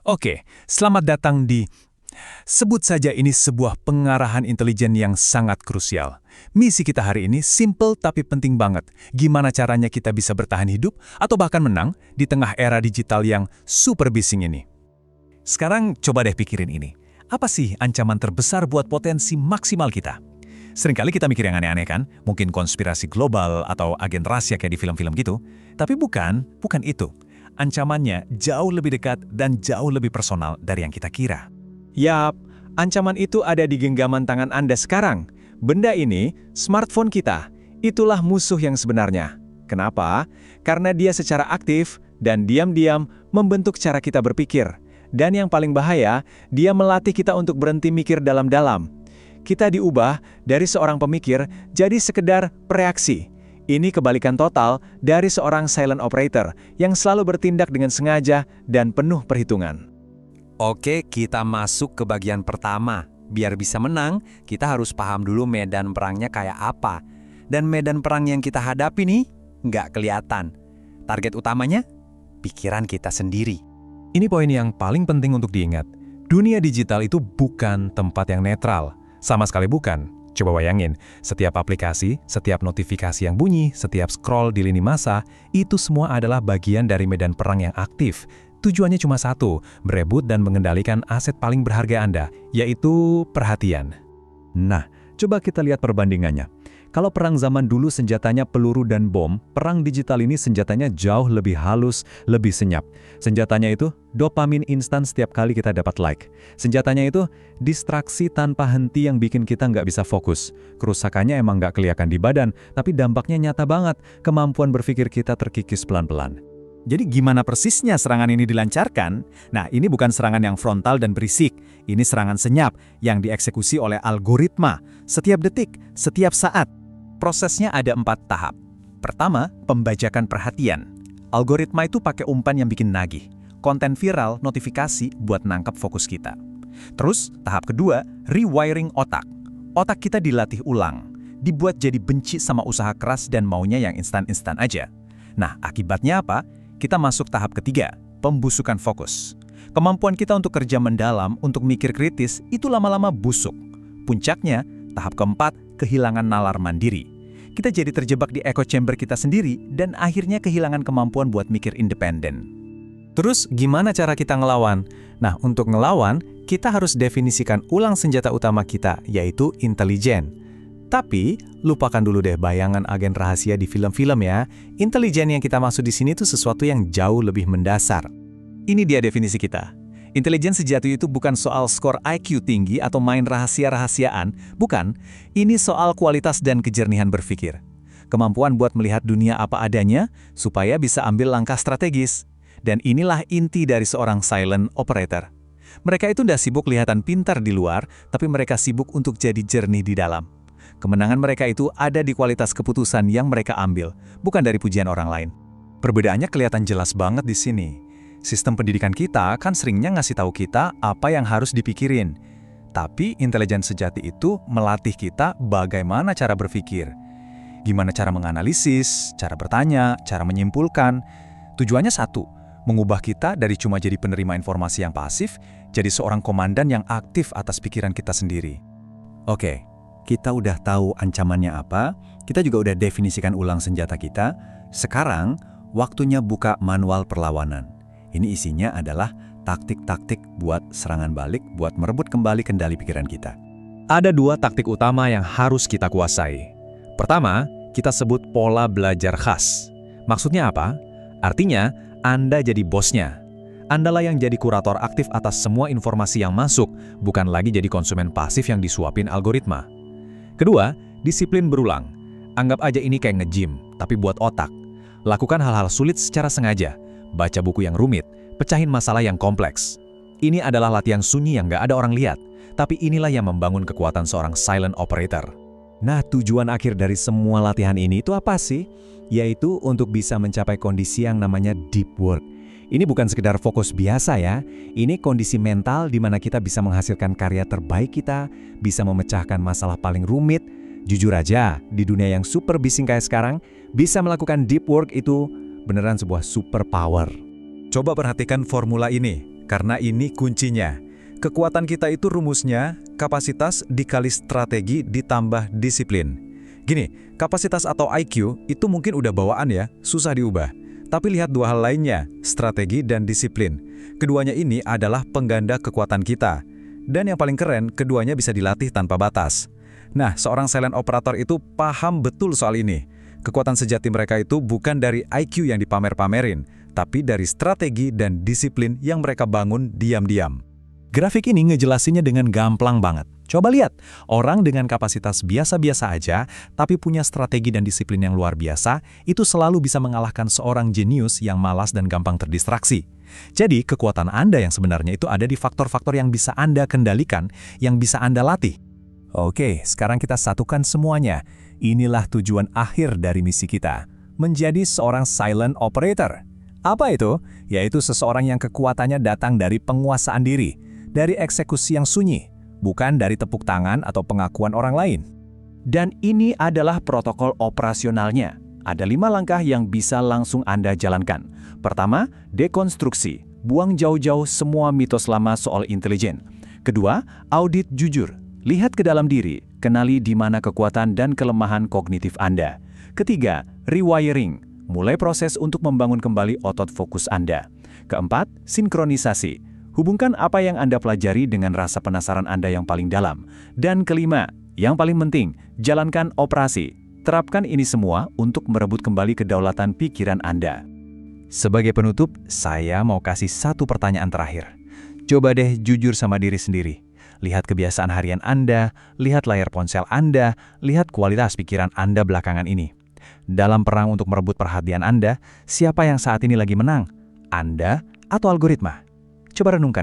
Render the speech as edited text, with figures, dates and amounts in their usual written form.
Oke, selamat datang di... Sebut saja ini sebuah pengarahan intelijen yang sangat krusial. Misi kita hari ini simple tapi penting banget. Gimana caranya kita bisa bertahan hidup atau bahkan menang di tengah era digital yang super bising ini. Sekarang coba deh pikirin ini. Apa sih ancaman terbesar buat potensi maksimal kita? Seringkali kita mikir yang aneh-aneh kan? Mungkin konspirasi global atau agen rahasia kayak di film-film gitu. Tapi bukan itu. Ancamannya jauh lebih dekat dan jauh lebih personal dari yang kita kira. Yap, ancaman itu ada di genggaman tangan Anda sekarang. Benda ini, smartphone kita, itulah musuh yang sebenarnya. Kenapa? Karena dia secara aktif dan diam-diam membentuk cara kita berpikir. Dan yang paling bahaya, dia melatih kita untuk berhenti mikir dalam-dalam. Kita diubah dari seorang pemikir jadi sekedar pereaksi. Ini kebalikan total dari seorang silent operator yang selalu bertindak dengan sengaja dan penuh perhitungan. Oke, kita masuk ke bagian pertama. Biar bisa menang, kita harus paham dulu medan perangnya kayak apa. Dan medan perang yang kita hadapi nih, nggak kelihatan. Target utamanya, pikiran kita sendiri. Ini poin yang paling penting untuk diingat. Dunia digital itu bukan tempat yang netral. Sama sekali bukan. Coba bayangin, setiap aplikasi, setiap notifikasi yang bunyi, setiap scroll di lini masa, itu semua adalah bagian dari medan perang yang aktif. Tujuannya cuma satu, berebut dan mengendalikan aset paling berharga Anda, yaitu perhatian. Nah, coba kita lihat perbandingannya. Kalau perang zaman dulu senjatanya peluru dan bom, perang digital ini senjatanya jauh lebih halus, lebih senyap. Senjatanya itu dopamin instan setiap kali kita dapat like. Senjatanya itu distraksi tanpa henti yang bikin kita nggak bisa fokus. Kerusakannya emang nggak kelihatan di badan, tapi dampaknya nyata banget. Kemampuan berpikir kita terkikis pelan-pelan. Jadi gimana persisnya serangan ini dilancarkan? Nah, ini bukan serangan yang frontal dan berisik. Ini serangan senyap yang dieksekusi oleh algoritma. Setiap detik, setiap saat. Prosesnya ada 4 tahap. Pertama, pembajakan perhatian. Algoritma itu pakai umpan yang bikin nagih. Konten viral, notifikasi buat nangkap fokus kita. Terus, tahap kedua, rewiring otak. Otak kita dilatih ulang. Dibuat jadi benci sama usaha keras dan maunya yang instan-instan aja. Nah, akibatnya apa? Kita masuk tahap ketiga, pembusukan fokus. Kemampuan kita untuk kerja mendalam, untuk mikir kritis, itu lama-lama busuk. Puncaknya, tahap keempat, kehilangan nalar mandiri. Kita jadi terjebak di echo chamber kita sendiri dan akhirnya kehilangan kemampuan buat mikir independen. Terus gimana cara kita ngelawan? Nah, untuk ngelawan, kita harus definisikan ulang senjata utama kita, yaitu intelijen. Tapi, lupakan dulu deh bayangan agen rahasia di film-film ya. Intelijen yang kita maksud di sini tuh sesuatu yang jauh lebih mendasar. Ini dia definisi kita. Intelijen sejati itu bukan soal skor IQ tinggi atau main rahasia-rahasiaan. Bukan, ini soal kualitas dan kejernihan berpikir. Kemampuan buat melihat dunia apa adanya, supaya bisa ambil langkah strategis. Dan inilah inti dari seorang silent operator. Mereka itu udah sibuk kelihatan pintar di luar, tapi mereka sibuk untuk jadi jernih di dalam. Kemenangan mereka itu ada di kualitas keputusan yang mereka ambil, bukan dari pujian orang lain. Perbedaannya kelihatan jelas banget di sini. Sistem pendidikan kita kan seringnya ngasih tahu kita apa yang harus dipikirin. Tapi intelijen sejati itu melatih kita bagaimana cara berpikir. Gimana cara menganalisis, cara bertanya, cara menyimpulkan. Tujuannya satu, mengubah kita dari cuma jadi penerima informasi yang pasif, jadi seorang komandan yang aktif atas pikiran kita sendiri. Oke. Kita udah tahu ancamannya apa, kita juga udah definisikan ulang senjata kita. Sekarang, waktunya buka manual perlawanan. Ini isinya adalah taktik-taktik buat serangan balik, buat merebut kembali kendali pikiran kita. Ada 2 taktik utama yang harus kita kuasai. Pertama, kita sebut pola belajar khas. Maksudnya apa? Artinya, Anda jadi bosnya. Andalah yang jadi kurator aktif atas semua informasi yang masuk, bukan lagi jadi konsumen pasif yang disuapin algoritma. Kedua, disiplin berulang. Anggap aja ini kayak nge-gym, tapi buat otak. Lakukan hal-hal sulit secara sengaja. Baca buku yang rumit, pecahin masalah yang kompleks. Ini adalah latihan sunyi yang nggak ada orang lihat, tapi inilah yang membangun kekuatan seorang silent operator. Nah, tujuan akhir dari semua latihan ini itu apa sih? Yaitu untuk bisa mencapai kondisi yang namanya deep work. Ini bukan sekedar fokus biasa ya, ini kondisi mental di mana kita bisa menghasilkan karya terbaik kita, bisa memecahkan masalah paling rumit. Jujur aja, di dunia yang super bising kayak sekarang, bisa melakukan deep work itu beneran sebuah super power. Coba perhatikan formula ini. Karena ini kuncinya. Kekuatan kita itu rumusnya kapasitas dikali strategi ditambah disiplin. Gini, kapasitas atau IQ itu mungkin udah bawaan ya, susah diubah. Tapi lihat dua hal lainnya, strategi dan disiplin. Keduanya ini adalah pengganda kekuatan kita. Dan yang paling keren, keduanya bisa dilatih tanpa batas. Nah, seorang silent operator itu paham betul soal ini. Kekuatan sejati mereka itu bukan dari IQ yang dipamer-pamerin, tapi dari strategi dan disiplin yang mereka bangun diam-diam. Grafik ini ngejelasinnya dengan gamblang banget. Coba lihat, orang dengan kapasitas biasa-biasa aja, tapi punya strategi dan disiplin yang luar biasa, itu selalu bisa mengalahkan seorang jenius yang malas dan gampang terdistraksi. Jadi, kekuatan Anda yang sebenarnya itu ada di faktor-faktor yang bisa Anda kendalikan, yang bisa Anda latih. Oke, sekarang kita satukan semuanya. Inilah tujuan akhir dari misi kita, menjadi seorang silent operator. Apa itu? Yaitu seseorang yang kekuatannya datang dari penguasaan diri, dari eksekusi yang sunyi, bukan dari tepuk tangan atau pengakuan orang lain. Dan ini adalah protokol operasionalnya. Ada 5 langkah yang bisa langsung Anda jalankan. Pertama, dekonstruksi. Buang jauh-jauh semua mitos lama soal intelijen. Kedua, audit jujur. Lihat ke dalam diri, kenali di mana kekuatan dan kelemahan kognitif Anda. Ketiga, rewiring. Mulai proses untuk membangun kembali otot fokus Anda. Keempat, sinkronisasi. Hubungkan apa yang Anda pelajari dengan rasa penasaran Anda yang paling dalam. Dan kelima, yang paling penting, jalankan operasi. Terapkan ini semua untuk merebut kembali kedaulatan pikiran Anda. Sebagai penutup, saya mau kasih satu pertanyaan terakhir. Coba deh jujur sama diri sendiri. Lihat kebiasaan harian Anda, lihat layar ponsel Anda, lihat kualitas pikiran Anda belakangan ini. Dalam perang untuk merebut perhatian Anda, siapa yang saat ini lagi menang? Anda atau algoritma? Coba renungkan.